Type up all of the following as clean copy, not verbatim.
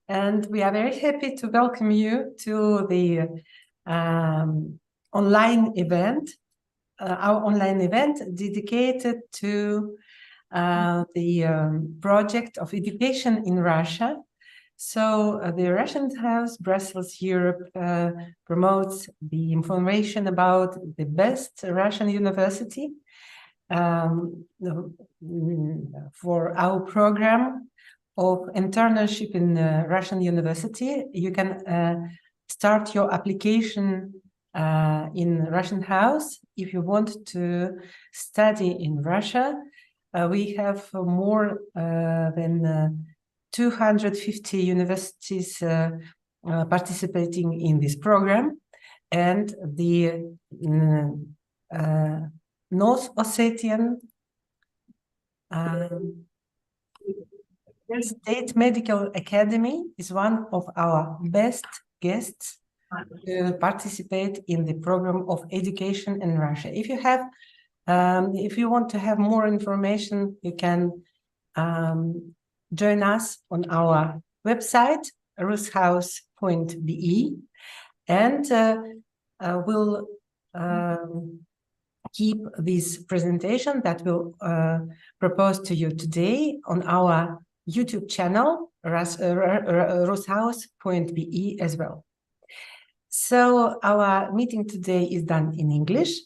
and we are very happy to welcome you to the online event, our online event dedicated to the project of education in Russia. So the Russian House, Brussels, Europe promotes the information about the best Russian university for our program of internship in Russian university. You can start your application in Russian House if you want to study in Russia. We have more than 250 universities participating in this program, and the North Ossetian State Medical Academy is one of our best guests to participate in the program of education in Russia. If you have, if you want to have more information, you can join us on our website, rushouse.be, and we'll keep this presentation that we'll propose to you today on our YouTube channel, rushouse.be as well. So our meeting today is done in English,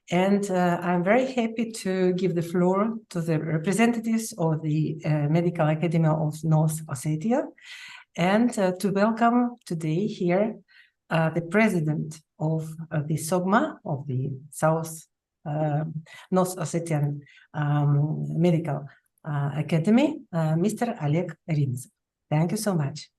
and I'm very happy to give the floor to the representatives of the Medical Academy of North Ossetia, and to welcome today here the president of the SOGMA, of the South North Ossetian Medical Academy, Mr. Oleg Rinz. Thank you so much.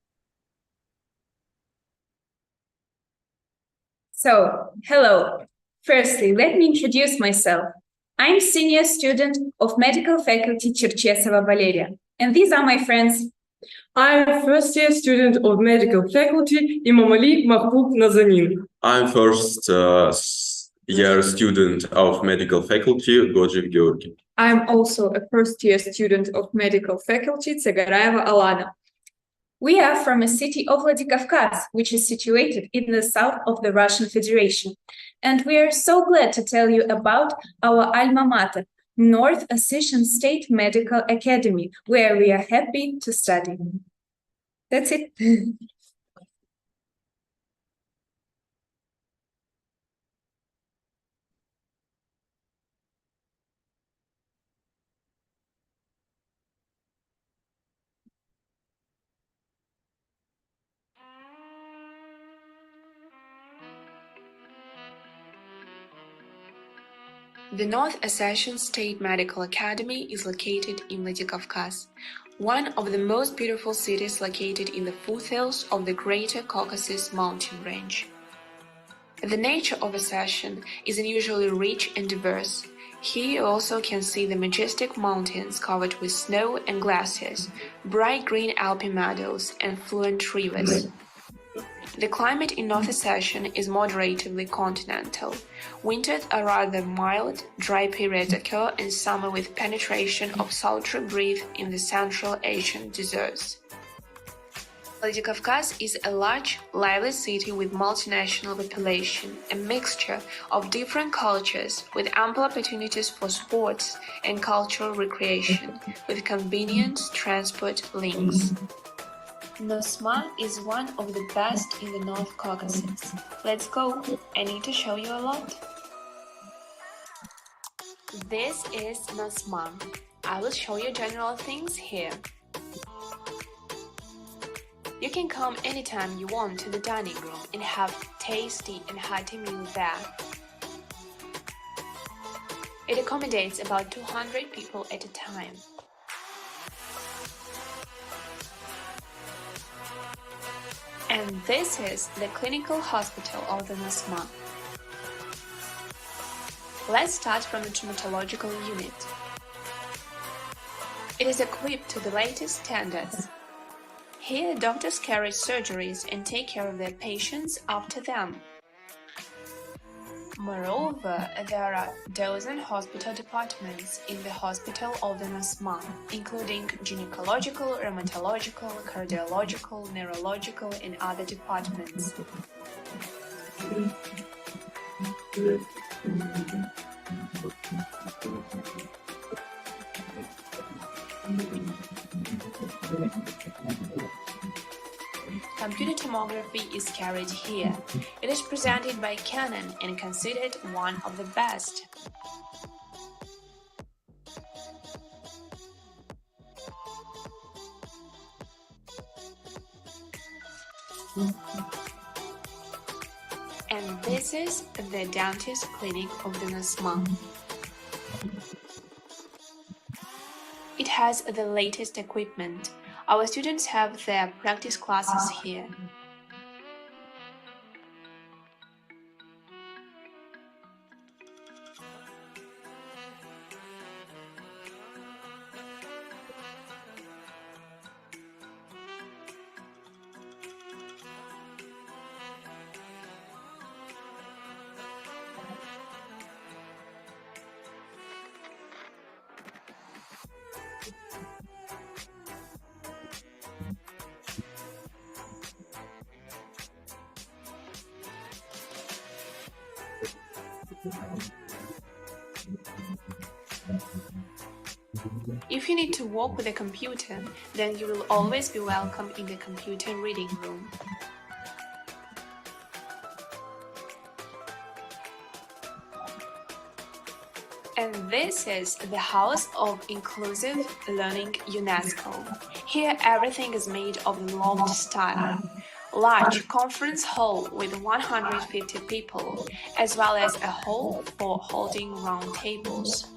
So, hello. Firstly, let me introduce myself. I'm senior student of medical faculty Cherchesova Valeria, and these are my friends. I'm first year student of medical faculty Imamali Mahbub Nazanin. I'm first year student of medical faculty Gojiv Georgi. I'm also a first year student of medical faculty Tsagaraeva Alana. We are from a city of Vladikavkaz, which is situated in the south of the Russian Federation. And we are so glad to tell you about our alma mater, North Ossetian State Medical Academy, where we are happy to study. That's it. The North Ossetian State Medical Academy is located in Vladikavkaz, one of the most beautiful cities located in the foothills of the Greater Caucasus mountain range. The nature of Ossetian is unusually rich and diverse. Here you also can see the majestic mountains covered with snow and glaciers, bright green alpine meadows, and fluent rivers. The climate in North Ossetian is moderately continental. Winters are rather mild, dry periods occur in summer with penetration of sultry breeze in the Central Asian deserts. Vladikavkaz is a large, lively city with multinational population, a mixture of different cultures with ample opportunities for sports and cultural recreation, with convenient transport links. NOSMA is one of the best in the North Caucasus. Let's go, I need to show you a lot. This is NOSMA. I will show you general things here. You can come anytime you want to the dining room and have tasty and hearty meal there. It accommodates about 200 people at a time. And this is the clinical hospital of the NOSMA. Let's start from the traumatological unit. It is equipped to the latest standards. Here, doctors carry surgeries and take care of their patients after them. Moreover, there are dozen hospital departments in the hospital of the NOSMA, including gynecological, rheumatological, cardiological, neurological, and other departments. Computer tomography is carried here. It is presented by Canon and considered one of the best. And this is the dentist clinic of the NOSMA. It has the latest equipment. Our students have their practice classes here. If you need to work with a computer, then you will always be welcome in the computer reading room. And this is the House of Inclusive Learning UNESCO. Here everything is made of the loft style. Large conference hall with 150 people, as well as a hall for holding round tables.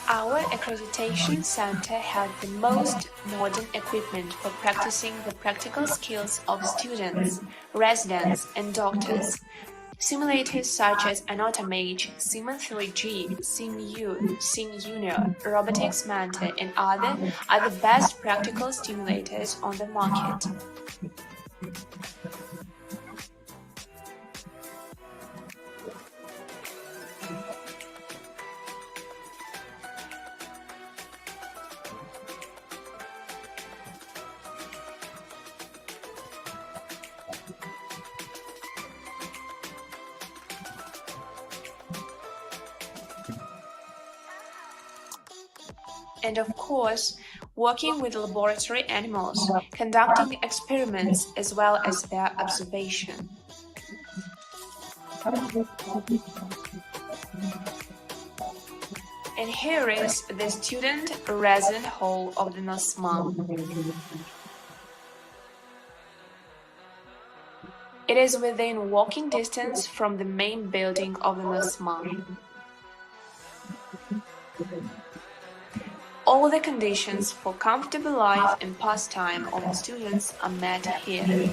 Our accreditation center has the most modern equipment for practicing the practical skills of students, residents, and doctors. Simulators such as Anatomage, Siemens 3G, SimU, SimUno, Robotics Manta, and other are the best practical simulators on the market. And of course, working with laboratory animals, conducting experiments as well as their observation. And here is the student resident hall of the NOSMA. It is within walking distance from the main building of the NOSMA. All the conditions for comfortable life and pastime of the students are met here.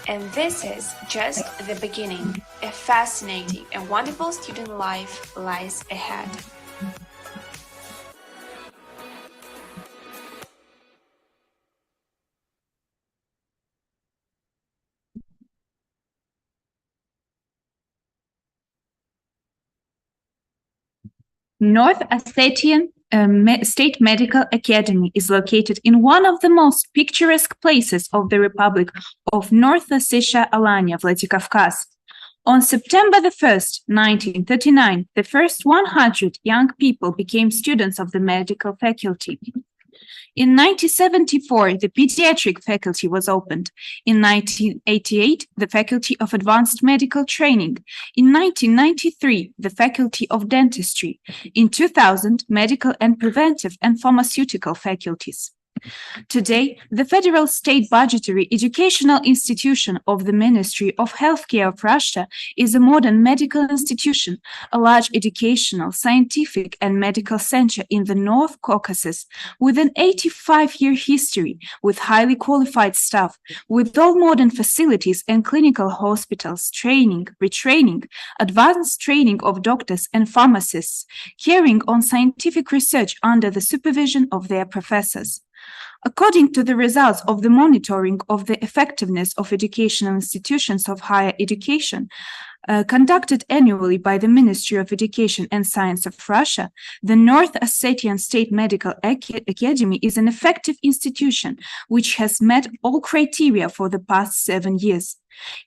And this is just the beginning. A fascinating and wonderful student life lies ahead. North Ossetian State Medical Academy is located in one of the most picturesque places of the Republic of North Ossetia, Alania, Vladikavkaz. On September the 1st, 1939, the first 100 young people became students of the medical faculty. In 1974, the pediatric faculty was opened. In 1988, the faculty of advanced medical training. In 1993, the faculty of dentistry. In 2000, medical and preventive and pharmaceutical faculties. Today, the Federal State Budgetary Educational Institution of the Ministry of Healthcare of Russia is a modern medical institution, a large educational, scientific, and medical center in the North Caucasus, with an 85-year history, with highly qualified staff, with all modern facilities and clinical hospitals, training, retraining, advanced training of doctors and pharmacists, carrying on scientific research under the supervision of their professors. According to the results of the monitoring of the effectiveness of educational institutions of higher education, conducted annually by the Ministry of Education and Science of Russia, the North Ossetian State Medical Academy is an effective institution which has met all criteria for the past 7 years.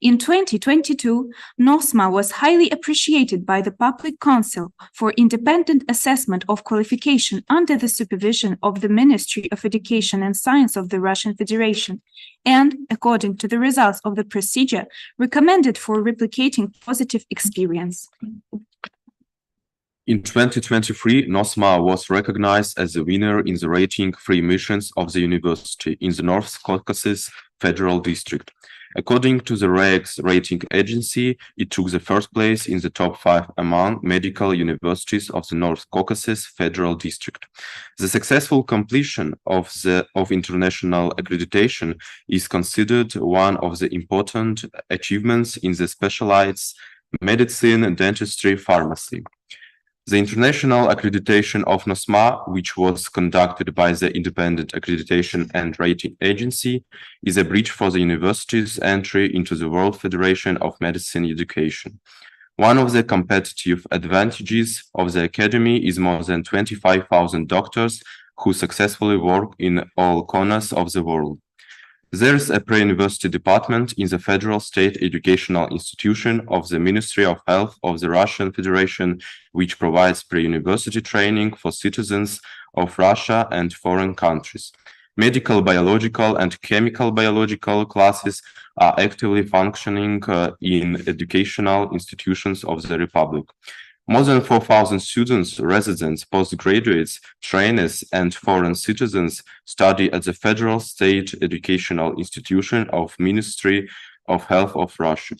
In 2022, NOSMA was highly appreciated by the Public Council for independent assessment of qualification under the supervision of the Ministry of Education and Science of the Russian Federation, and, according to the results of the procedure, recommended for replicating positive experience. In 2023, NOSMA was recognized as the winner in the rating Free Missions of the University in the North Caucasus Federal District. According to the REGS rating agency, it took the first place in the top 5 among medical universities of the North Caucasus Federal District. The successful completion of international accreditation is considered one of the important achievements in the specialized medicine, dentistry, pharmacy. The international accreditation of NOSMA, which was conducted by the Independent Accreditation and Rating Agency, is a bridge for the university's entry into the World Federation of Medicine Education. One of the competitive advantages of the academy is more than 25,000 doctors who successfully work in all corners of the world. There is a pre-university department in the Federal State Educational Institution of the Ministry of Health of the Russian Federation, which provides pre-university training for citizens of Russia and foreign countries. Medical, biological, and chemical biological classes are actively functioning in educational institutions of the Republic. More than 4,000 students, residents, postgraduates, trainers, and foreign citizens study at the Federal State Educational Institution of Ministry of Health of Russia.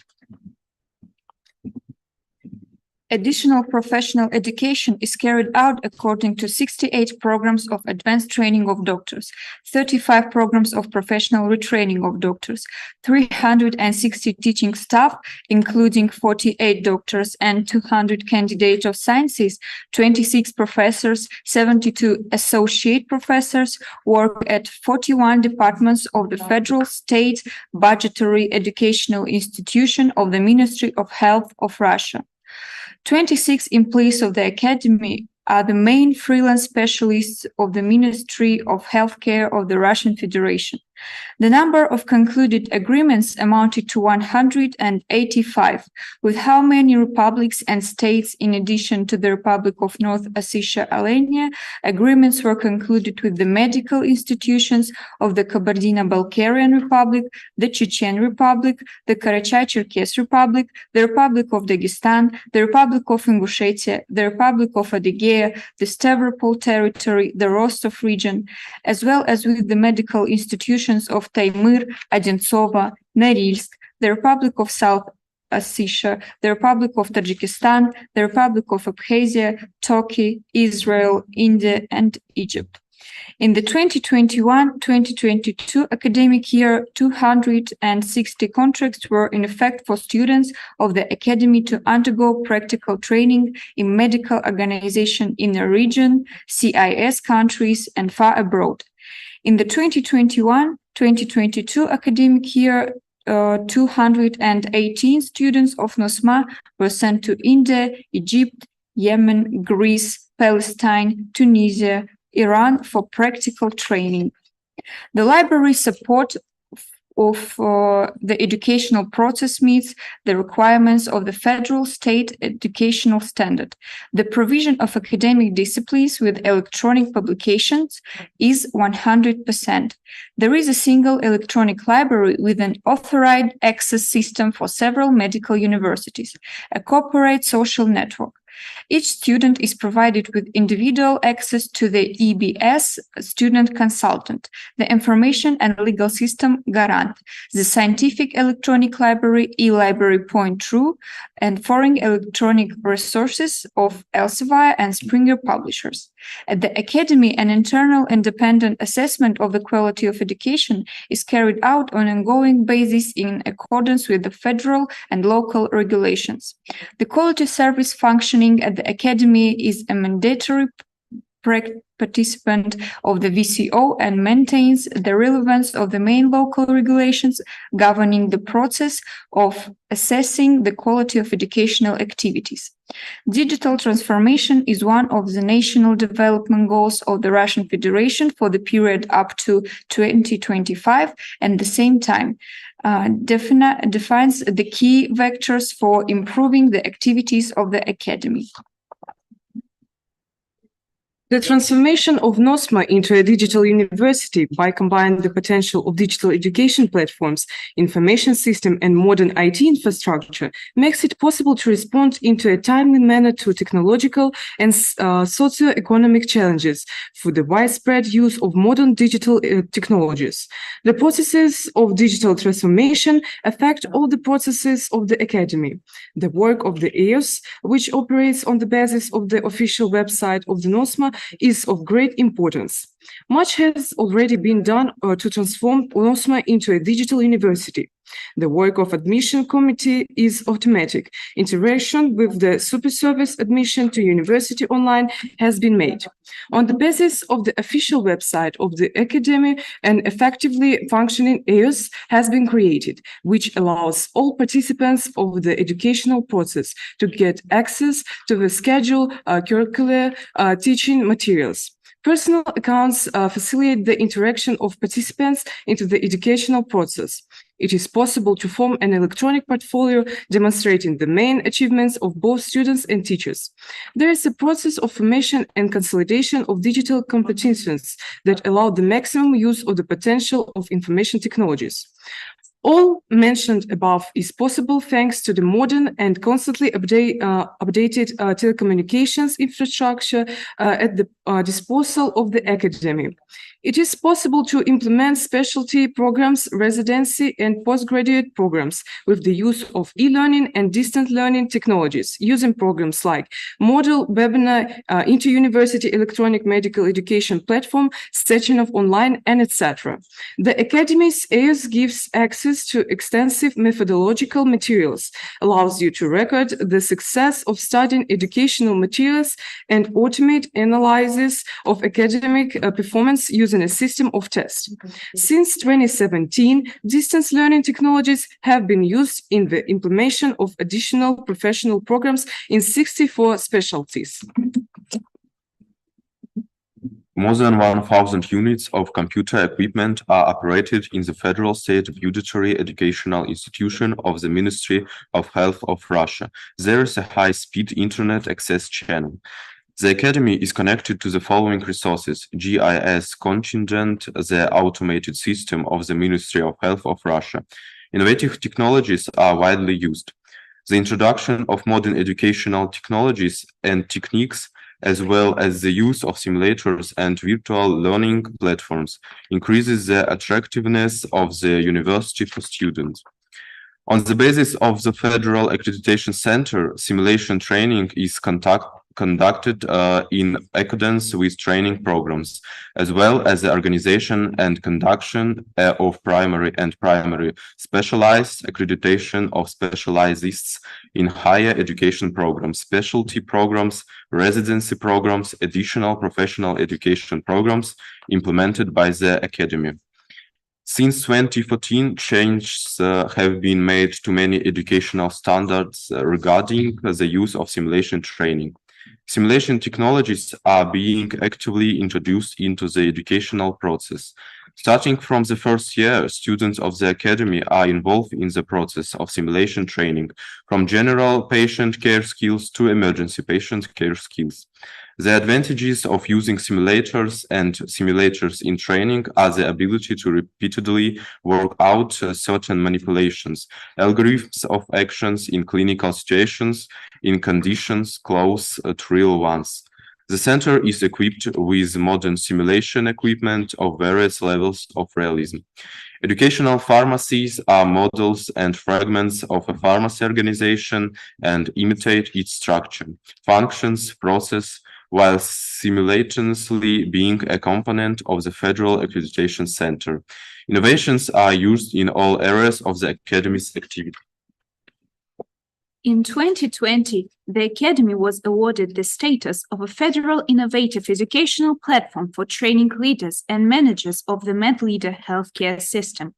Additional professional education is carried out according to 68 programs of advanced training of doctors, 35 programs of professional retraining of doctors, 360 teaching staff, including 48 doctors and 200 candidates of sciences, 26 professors, 72 associate professors work at 41 departments of the Federal State Budgetary Educational Institution of the Ministry of Health of Russia. 26 employees of the Academy are the main freelance specialists of the Ministry of Healthcare of the Russian Federation. The number of concluded agreements amounted to 185, with how many republics and states, in addition to the Republic of North Ossetia-Alania, agreements were concluded with the medical institutions of the Kabardino-Balkarian Republic, the Chechen Republic, the Karachay-Cherkess Republic, the Republic of Dagestan, the Republic of Ingushetia, the Republic of Adygea, the Stavropol Territory, the Rostov region, as well as with the medical institutions of Taymyr, Odintsovo, Norilsk, the Republic of South Ossetia, the Republic of Tajikistan, the Republic of Abkhazia, Turkey, Israel, India, and Egypt. In the 2021-2022 academic year, 260 contracts were in effect for students of the Academy to undergo practical training in medical organization in the region, CIS countries, and far abroad. In the 2021-2022 academic year, 218 students of NOSMA were sent to India, Egypt, Yemen, Greece, Palestine, Tunisia, Iran for practical training. The library support of the educational process meets the requirements of the federal state educational standard. The provision of academic disciplines with electronic publications is 100%. There is a single electronic library with an authorized access system for several medical universities, a corporate social network. Each student is provided with individual access to the EBS student consultant, the information and legal system Garant, the scientific electronic library e-library Point True, and foreign electronic resources of Elsevier and Springer publishers. At the Academy, an internal independent assessment of the quality of education is carried out on an ongoing basis in accordance with the federal and local regulations. The quality service functioning at the Academy is a mandatory participant of the VCO and maintains the relevance of the main local regulations governing the process of assessing the quality of educational activities. Digital transformation is one of the national development goals of the Russian Federation for the period up to 2025, and at the same time defines the key vectors for improving the activities of the Academy. The transformation of NOSMA into a digital university by combining the potential of digital education platforms, information system, and modern IT infrastructure makes it possible to respond into a timely manner to technological and socio-economic challenges through the widespread use of modern digital technologies. The processes of digital transformation affect all the processes of the Academy. The work of the EOS, which operates on the basis of the official website of the NOSMA, is of great importance. Much has already been done to transform NOSMA into a digital university. The work of admission committee is automatic. Interaction with the super-service admission to university online has been made. On the basis of the official website of the Academy, an effectively functioning EOS has been created, which allows all participants of the educational process to get access to the schedule, curricular, teaching materials. Personal accounts facilitate the interaction of participants into the educational process. It is possible to form an electronic portfolio demonstrating the main achievements of both students and teachers. There is a process of formation and consolidation of digital competencies that allow the maximum use of the potential of information technologies. All mentioned above is possible thanks to the modern and constantly updated telecommunications infrastructure at the disposal of the Academy. It is possible to implement specialty programs, residency, and postgraduate programs with the use of e-learning and distant learning technologies, using programs like Model, Webinar, Inter-University Electronic Medical Education Platform, Sechenov Online, and etc. The Academy's EOS gives access to extensive methodological materials, allows you to record the success of studying educational materials, and automate analysis of academic performance using a system of tests. Since 2017, distance learning technologies have been used in the implementation of additional professional programs in 64 specialties. More than 1,000 units of computer equipment are operated in the federal state budgetary educational institution of the Ministry of Health of Russia. There is a high-speed internet access channel. The Academy is connected to the following resources: GIS contingent, the automated system of the Ministry of Health of Russia. Innovative technologies are widely used. The introduction of modern educational technologies and techniques, as well as the use of simulators and virtual learning platforms, increases the attractiveness of the university for students. On the basis of the Federal Accreditation Center, simulation training is conducted in accordance with training programs, as well as the organization and conduction of primary specialized accreditation of specialists in higher education programs, specialty programs, residency programs, additional professional education programs implemented by the Academy. Since 2014, changes have been made to many educational standards regarding the use of simulation training. Simulation technologies are being actively introduced into the educational process. Starting from the first year, students of the Academy are involved in the process of simulation training, from general patient care skills to emergency patient care skills. The advantages of using simulators and simulators in training are the ability to repeatedly work out certain manipulations, algorithms of actions in clinical situations, in conditions close to real ones. The center is equipped with modern simulation equipment of various levels of realism. Educational pharmacies are models and fragments of a pharmacy organization and imitate its structure, functions, process, while simultaneously being a component of the Federal Accreditation Center. Innovations are used in all areas of the Academy's activity. In 2020, the Academy was awarded the status of a federal innovative educational platform for training leaders and managers of the MedLeader healthcare system.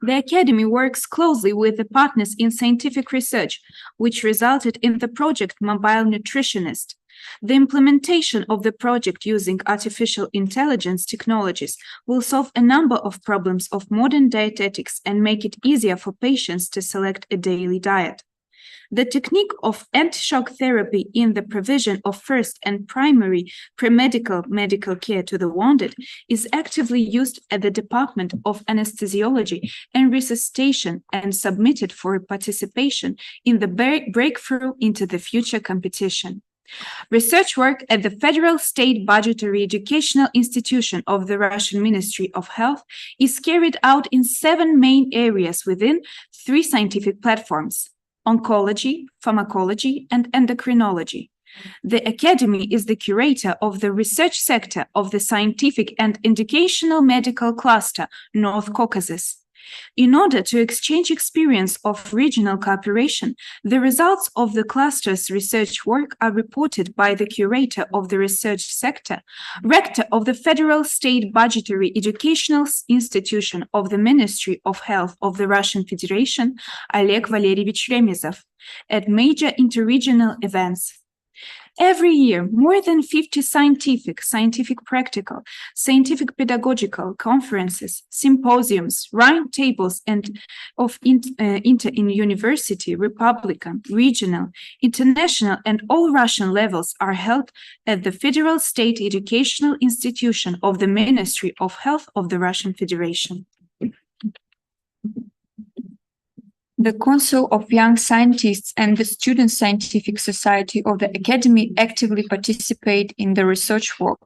The Academy works closely with the partners in scientific research, which resulted in the project Mobile Nutritionist. The implementation of the project using artificial intelligence technologies will solve a number of problems of modern dietetics and make it easier for patients to select a daily diet. The technique of anti-shock therapy in the provision of first and primary pre-medical medical care to the wounded is actively used at the Department of Anesthesiology and Resuscitation and submitted for participation in the Breakthrough into the Future competition. Research work at the Federal State Budgetary Educational Institution of the Russian Ministry of Health is carried out in 7 main areas within 3 scientific platforms: oncology, pharmacology, and endocrinology. The Academy is the curator of the research sector of the Scientific and Educational Medical Cluster, North Caucasus. In order to exchange experience of regional cooperation, the results of the cluster's research work are reported by the curator of the research sector, rector of the Federal State Budgetary Educational Institution of the Ministry of Health of the Russian Federation, Oleg Valerievich Remezov, at major interregional events. Every year, more than 50 scientific practical, scientific pedagogical conferences, symposiums, round tables, and of inter-university, Republican, regional, international, and all Russian levels are held at the Federal State Educational Institution of the Ministry of Health of the Russian Federation. The Council of Young Scientists and the Student Scientific Society of the Academy actively participate in the research work.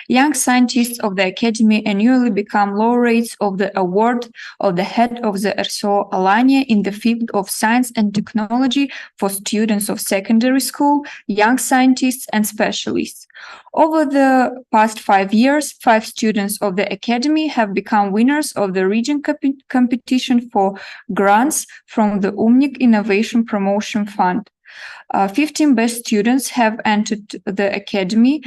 Young scientists of the Academy annually become laureates of the award of the head of the RSO Alanya in the field of science and technology for students of secondary school, young scientists, and specialists. Over the past 5 years, 5 students of the Academy have become winners of the region competition for grants from the UMNIC Innovation Promotion Fund. 15 best students have entered the Academy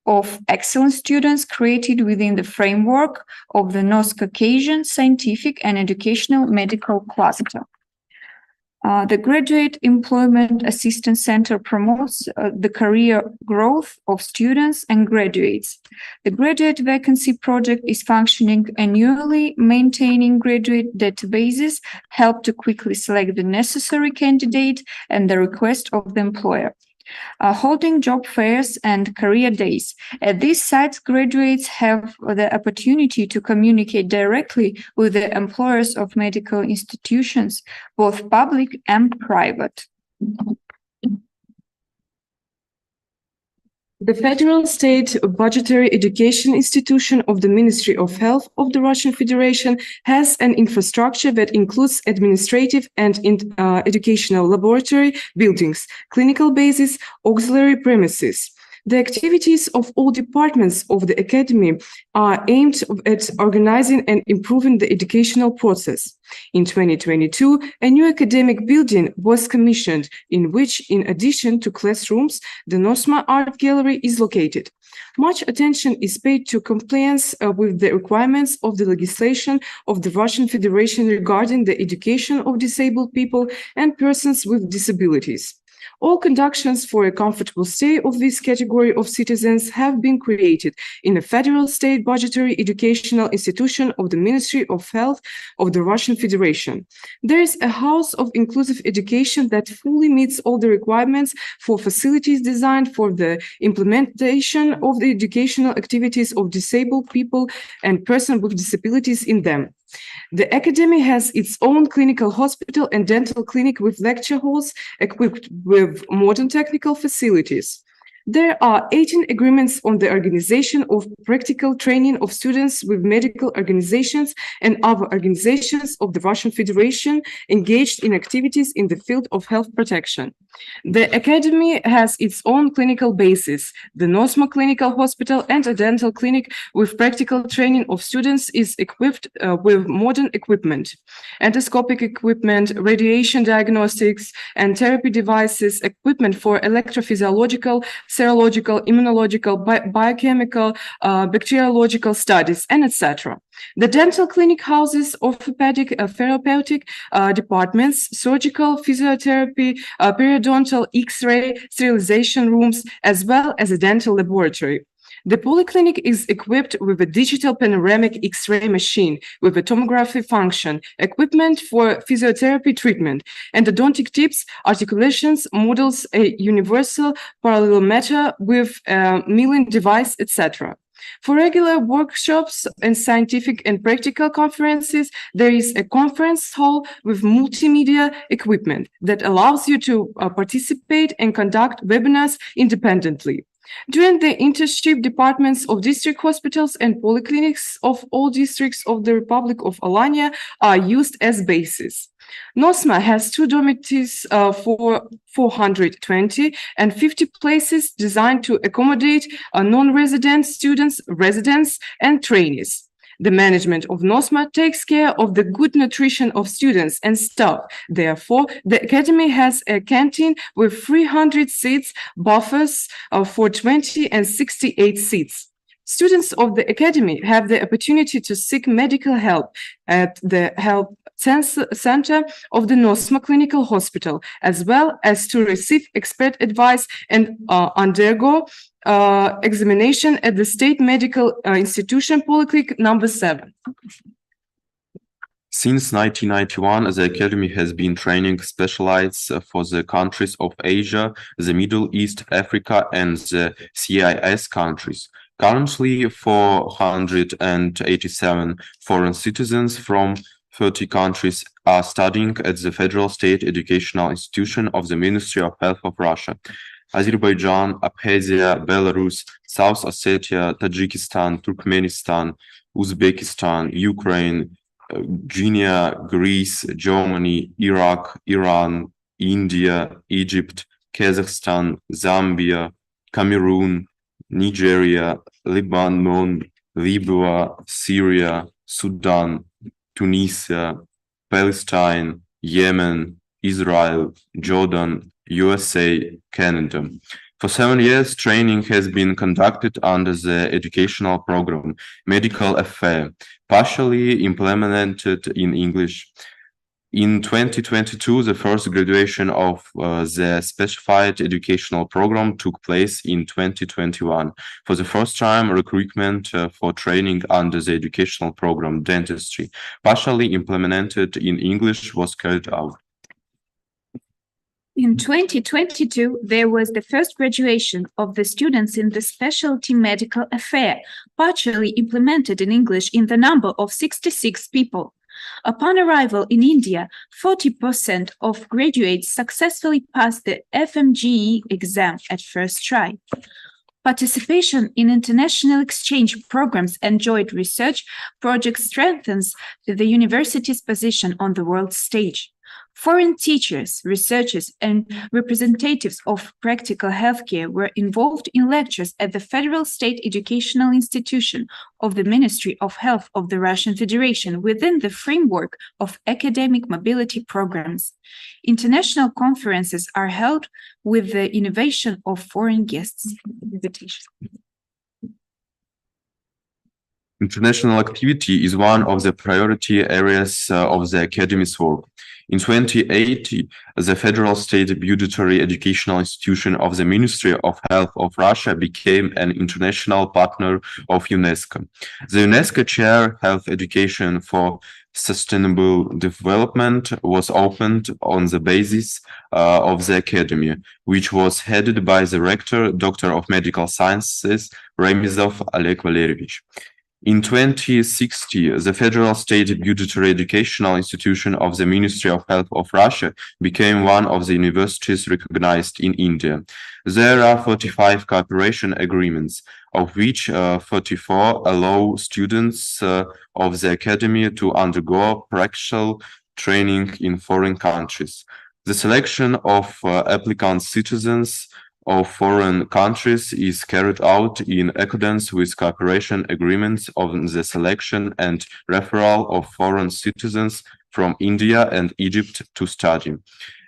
of excellent students created within the framework of the North Caucasian Scientific and Educational Medical Cluster. The Graduate Employment Assistance Center promotes the career growth of students and graduates. The Graduate Vacancy Project is functioning annually, maintaining graduate databases, help to quickly select the necessary candidate and the request of the employer. Holding job fairs and career days. At these sites, graduates have the opportunity to communicate directly with the employers of medical institutions, both public and private. The Federal State Budgetary Education Institution of the Ministry of Health of the Russian Federation has an infrastructure that includes administrative and educational laboratory buildings, clinical bases, auxiliary premises. The activities of all departments of the Academy are aimed at organizing and improving the educational process. In 2022, a new academic building was commissioned, in which, in addition to classrooms, the NOSMA Art Gallery is located. Much attention is paid to compliance with the requirements of the legislation of the Russian Federation regarding the education of disabled people and persons with disabilities. All conditions for a comfortable stay of this category of citizens have been created in a federal state budgetary educational institution of the Ministry of Health of the Russian Federation. There is a house of inclusive education that fully meets all the requirements for facilities designed for the implementation of the educational activities of disabled people and persons with disabilities in them. The Academy has its own clinical hospital and dental clinic with lecture halls equipped with modern technical facilities. There are 18 agreements on the organization of practical training of students with medical organizations and other organizations of the Russian Federation engaged in activities in the field of health protection. The Academy has its own clinical bases. The NOSMA Clinical Hospital and a dental clinic with practical training of students is equipped with modern equipment, endoscopic equipment, radiation diagnostics and therapy devices, equipment for electrophysiological, serological, immunological, biochemical, bacteriological studies, and etc. The dental clinic houses orthopedic, therapeutic departments, surgical, physiotherapy, periodontal, X-ray, sterilization rooms, as well as a dental laboratory. The polyclinic is equipped with a digital panoramic X-ray machine with a tomography function, equipment for physiotherapy treatment, endodontic tips, articulations, models, a universal parallelometer with a milling device, etc. For regular workshops and scientific and practical conferences, there is a conference hall with multimedia equipment that allows you to participate and conduct webinars independently. During the internship, departments of district hospitals and polyclinics of all districts of the Republic of Alania are used as bases. NOSMA has 2 dormitories for 420 and 50 places designed to accommodate non-resident students, residents, and trainees. The management of NOSMA takes care of the good nutrition of students and staff. Therefore, the Academy has a canteen with 300 seats, buffers for 20 and 68 seats. Students of the Academy have the opportunity to seek medical help at the Health Center of the NOSMA Clinical Hospital, as well as to receive expert advice and undergo examination at the State Medical Institution Polyclinic number 7. Since 1991, the Academy has been training specialists for the countries of Asia, the Middle East, Africa, and the CIS countries. Currently, 487 foreign citizens from 30 countries are studying at the Federal State Educational Institution of the Ministry of Health of Russia. Azerbaijan, Abkhazia, Belarus, South Ossetia, Tajikistan, Turkmenistan, Uzbekistan, Ukraine, Guinea, Greece, Germany, Iraq, Iran, India, Egypt, Kazakhstan, Zambia, Cameroon, Nigeria, Lebanon, Libya, Syria, Sudan, Tunisia, Palestine, Yemen, Israel, Jordan, USA, Canada. For 7 years, training has been conducted under the educational program Medical Affair, partially implemented in English. In 2022, the first graduation of the specified educational program took place in 2021. For the first time, recruitment for training under the educational program dentistry, partially implemented in English, was carried out. In 2022, there was the first graduation of the students in the specialty medical affair, partially implemented in English in the number of 66 people. Upon arrival in India, 40% of graduates successfully passed the FMGE exam at first try. Participation in international exchange programs and joint research projects strengthens the university's position on the world stage. Foreign teachers, researchers, and representatives of practical healthcare were involved in lectures at the Federal State Educational Institution of the Ministry of Health of the Russian Federation within the framework of academic mobility programs. International conferences are held with the innovation of foreign guests. International activity is one of the priority areas of the Academy's work. In 2080, the Federal State Budgetary Educational Institution of the Ministry of Health of Russia became an international partner of UNESCO. The UNESCO Chair Health Education for Sustainable Development was opened on the basis of the Academy, which was headed by the Rector, Doctor of Medical Sciences, Remizov Oleg Valerievich. In 2060, the Federal State Budgetary Educational Institution of the Ministry of Health of Russia became one of the universities recognized in India. There are 45 cooperation agreements, of which 44 allow students of the Academy to undergo practical training in foreign countries. The selection of applicants citizens of foreign countries is carried out in accordance with cooperation agreements on the selection and referral of foreign citizens from India and Egypt to study.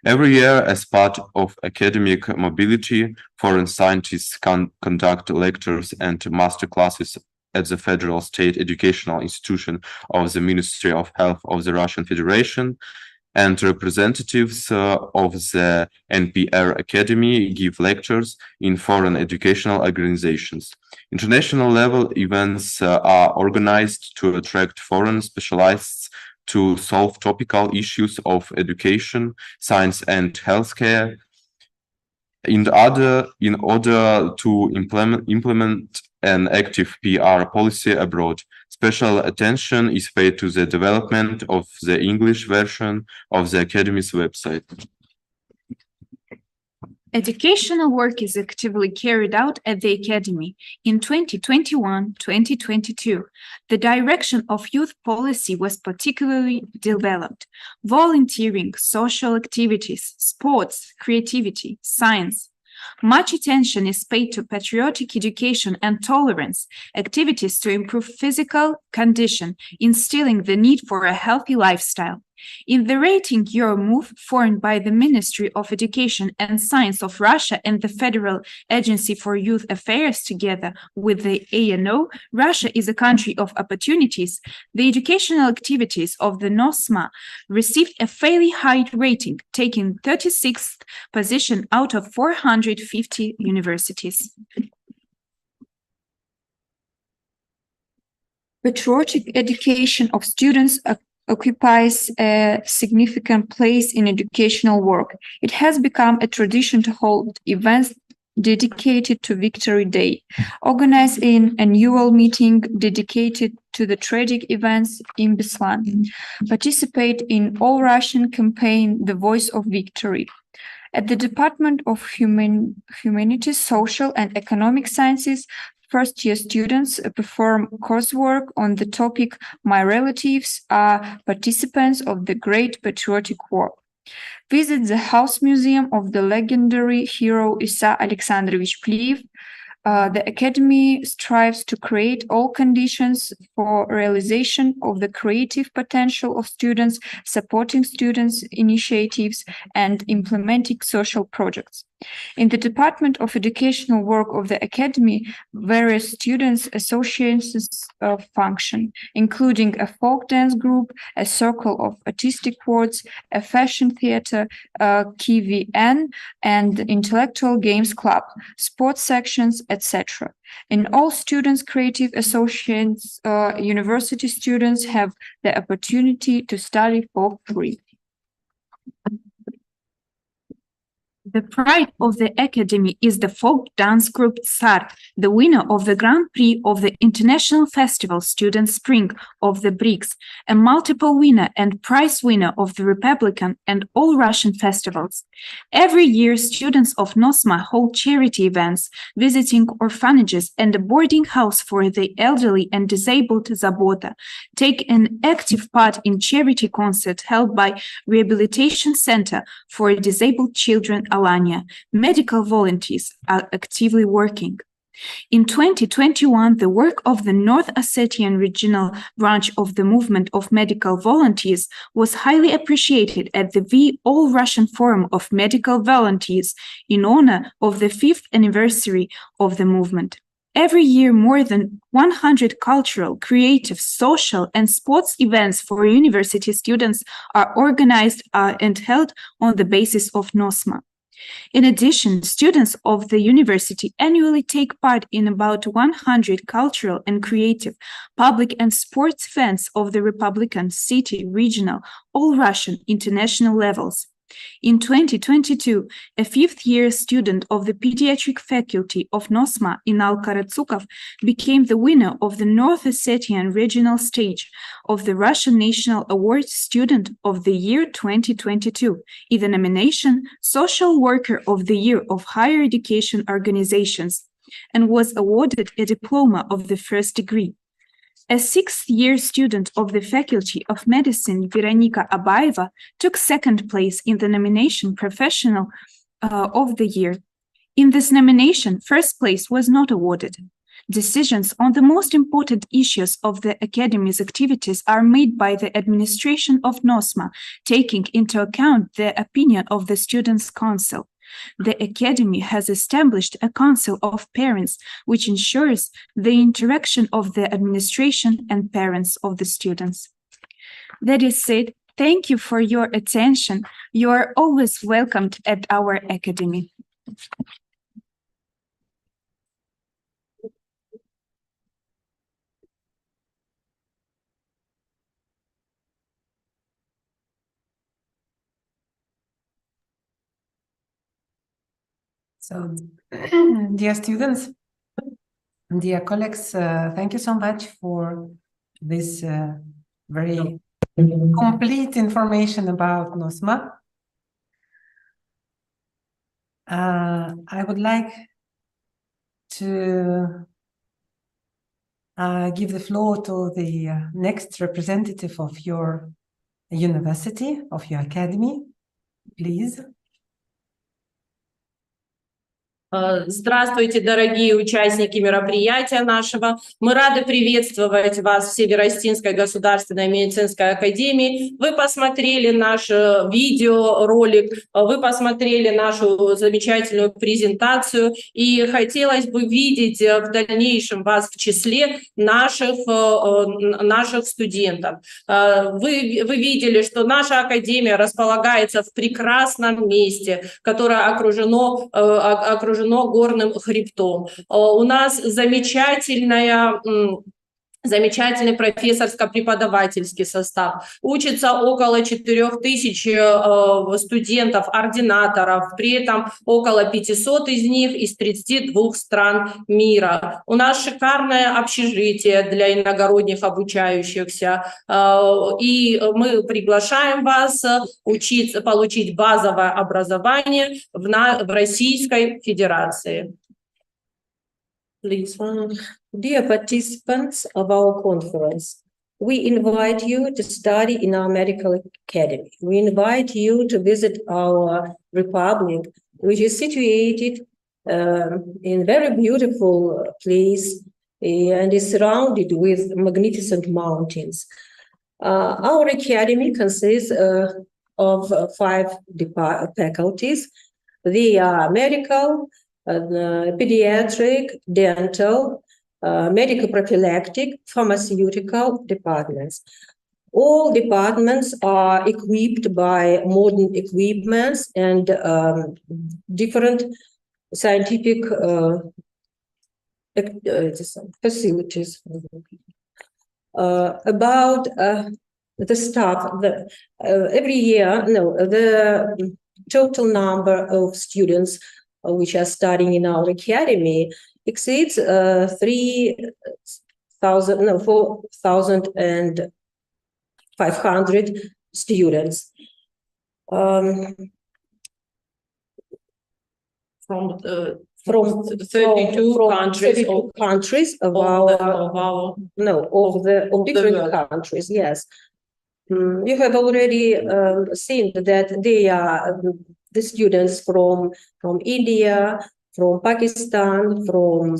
Every year, as part of academic mobility, foreign scientists conduct lectures and master classes at the Federal State Educational Institution of the Ministry of Health of the Russian Federation, and representatives of the NPR Academy give lectures in foreign educational organizations. International level events are organized to attract foreign specialists to solve topical issues of education, science, and healthcare. In order to implement an active PR policy abroad, special attention is paid to the development of the English version of the Academy's website. Educational work is actively carried out at the Academy. In 2021-2022, the direction of youth policy was particularly developed. Volunteering, social activities, sports, creativity, science. Much attention is paid to patriotic education and tolerance, activities to improve physical condition, instilling the need for a healthy lifestyle. In the rating Euromove, formed by the Ministry of Education and Science of Russia and the Federal Agency for Youth Affairs together with the ANO, Russia is a country of opportunities. The educational activities of the NOSMA received a fairly high rating, taking 36th position out of 450 universities. Patriotic education of students occupies a significant place in educational work. It has become a tradition to hold events dedicated to Victory Day, organize an annual meeting dedicated to the tragic events in Beslan, participate in all-Russian campaign The Voice of Victory. At the Department of Humanities, Social and Economic Sciences, first-year students perform coursework on the topic My Relatives Are Participants of the Great Patriotic War. Visit the House Museum of the legendary hero Issa Alexandrovich Pliev. The Academy strives to create all conditions for realization of the creative potential of students, supporting students' initiatives, and implementing social projects. In the Department of Educational Work of the Academy, various students' associations function, including a folk dance group, a circle of artistic words, a fashion theater, KVN, and intellectual games club, sports sections, etc. In all students' creative associations, university students have the opportunity to study for free. The pride of the Academy is the folk dance group Tsar, the winner of the Grand Prix of the International Festival Student Spring of the BRICS, a multiple winner and prize winner of the Republican and all-Russian festivals. Every year, students of NOSMA hold charity events, visiting orphanages and a boarding house for the elderly and disabled Zabota, take an active part in charity concert held by Rehabilitation Center for Disabled Children Alanya. Medical volunteers are actively working. In 2021, the work of the North Ossetian regional branch of the movement of medical volunteers was highly appreciated at the All-Russian Forum of Medical Volunteers in honor of the 5th anniversary of the movement. Every year, more than 100 cultural, creative, social, and sports events for university students are organized and held on the basis of NOSMA. In addition, students of the university annually take part in about 100 cultural and creative, public and sports events of the Republican, city, regional, all-Russian, international levels. In 2022, a fifth-year student of the pediatric faculty of NOSMA in Al-Karatsukov became the winner of the North Ossetian regional stage of the Russian National Award Student of the Year 2022 in the nomination Social Worker of the Year of Higher Education Organizations and was awarded a diploma of the first degree. A sixth-year student of the Faculty of Medicine, Veronika Abaeva, took second place in the nomination Professional of the Year. In this nomination, first place was not awarded. Decisions on the most important issues of the Academy's activities are made by the administration of NOSMA, taking into account the opinion of the Students' Council. The Academy has established a council of parents, which ensures the interaction of the administration and parents of the students. That is said, thank you for your attention. You are always welcomed at our Academy. So, dear students, dear colleagues, thank you so much for this very complete information about NOSMA. I would like to give the floor to the next representative of your university, of your academy, please. Здравствуйте, дорогие участники мероприятия нашего. Мы рады приветствовать вас в Северо-Остинской государственной медицинской академии. Вы посмотрели наш видеоролик, вы посмотрели нашу замечательную презентацию, и хотелось бы видеть в дальнейшем вас в числе наших студентов. Вы видели, что наша академия располагается в прекрасном месте, которое окружено горным хребтом. У нас замечательный профессорско-преподавательский состав. Учится около 4000 студентов, ординаторов, при этом около 500 из них из 32 стран мира. У нас шикарное общежитие для иногородних обучающихся, и мы приглашаем вас получить базовое образование в Российской Федерации. Please. Dear participants of our conference, we invite you to study in our medical academy. We invite you to visit our republic, which is situated in a very beautiful place and is surrounded with magnificent mountains. Our academy consists of 5 faculties. They are medical, pediatric, dental, medical prophylactic, pharmaceutical departments. All departments are equipped by modern equipments and different scientific facilities. About the staff, every year, the total number of students which are studying in our academy exceeds 4,500 students. From 32 countries of different countries. Yes, you have already seen that they are the students from India, from Pakistan, from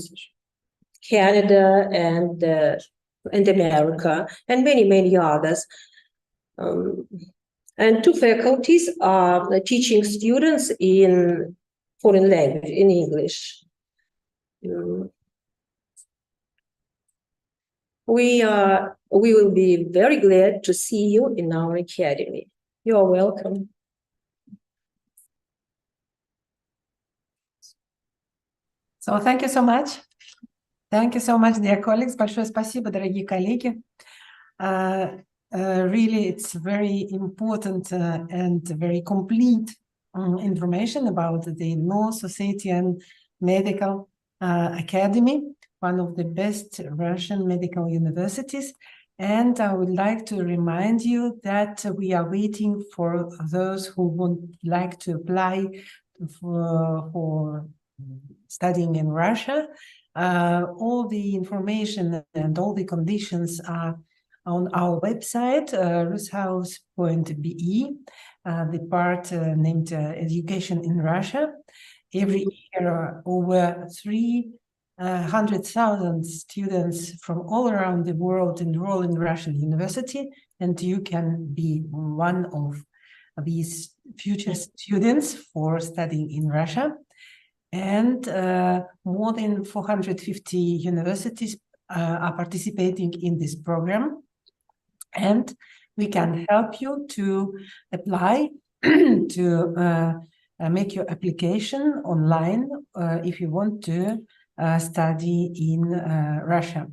Canada, and America, and many others. And 2 faculties are teaching students in foreign language, in English. we will be very glad to see you in our academy. You are welcome. So thank you so much. Thank you so much, dear colleagues. Большое спасибо, дорогие коллеги. Really, it's very important and very complete information about the North Ossetian Medical Academy, one of the best Russian medical universities. And I would like to remind you that we are waiting for those who would like to apply for studying in Russia. All the information and all the conditions are on our website, rushouse.be, the part named Education in Russia. Every year, over 300,000 students from all around the world enroll in Russian university, and you can be one of these future students for studying in Russia. And more than 450 universities are participating in this program. And we can help you to apply, to make your application online if you want to study in Russia.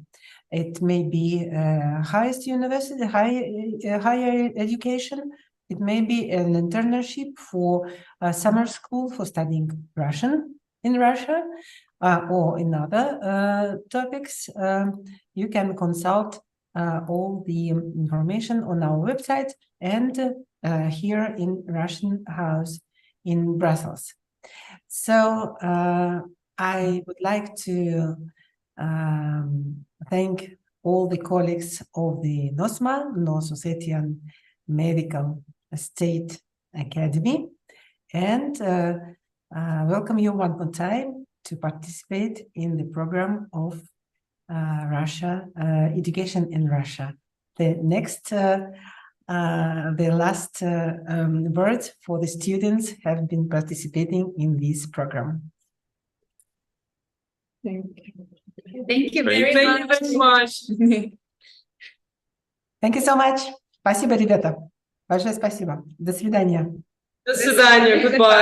It may be highest university, higher education. It may be an internship for summer school for studying Russian in Russia, or in other topics. You can consult all the information on our website and here in Russian House in Brussels. So I would like to thank all the colleagues of the NOSMA, North Ossetian Medical State Academy, and welcome you one more time to participate in the program of Russia, education in Russia. The next, the last words for the students have been participating in this program. Thank you very much. Thank you so much. Спасибо, ребята. Большое спасибо. До свидания. До свидания. Goodbye.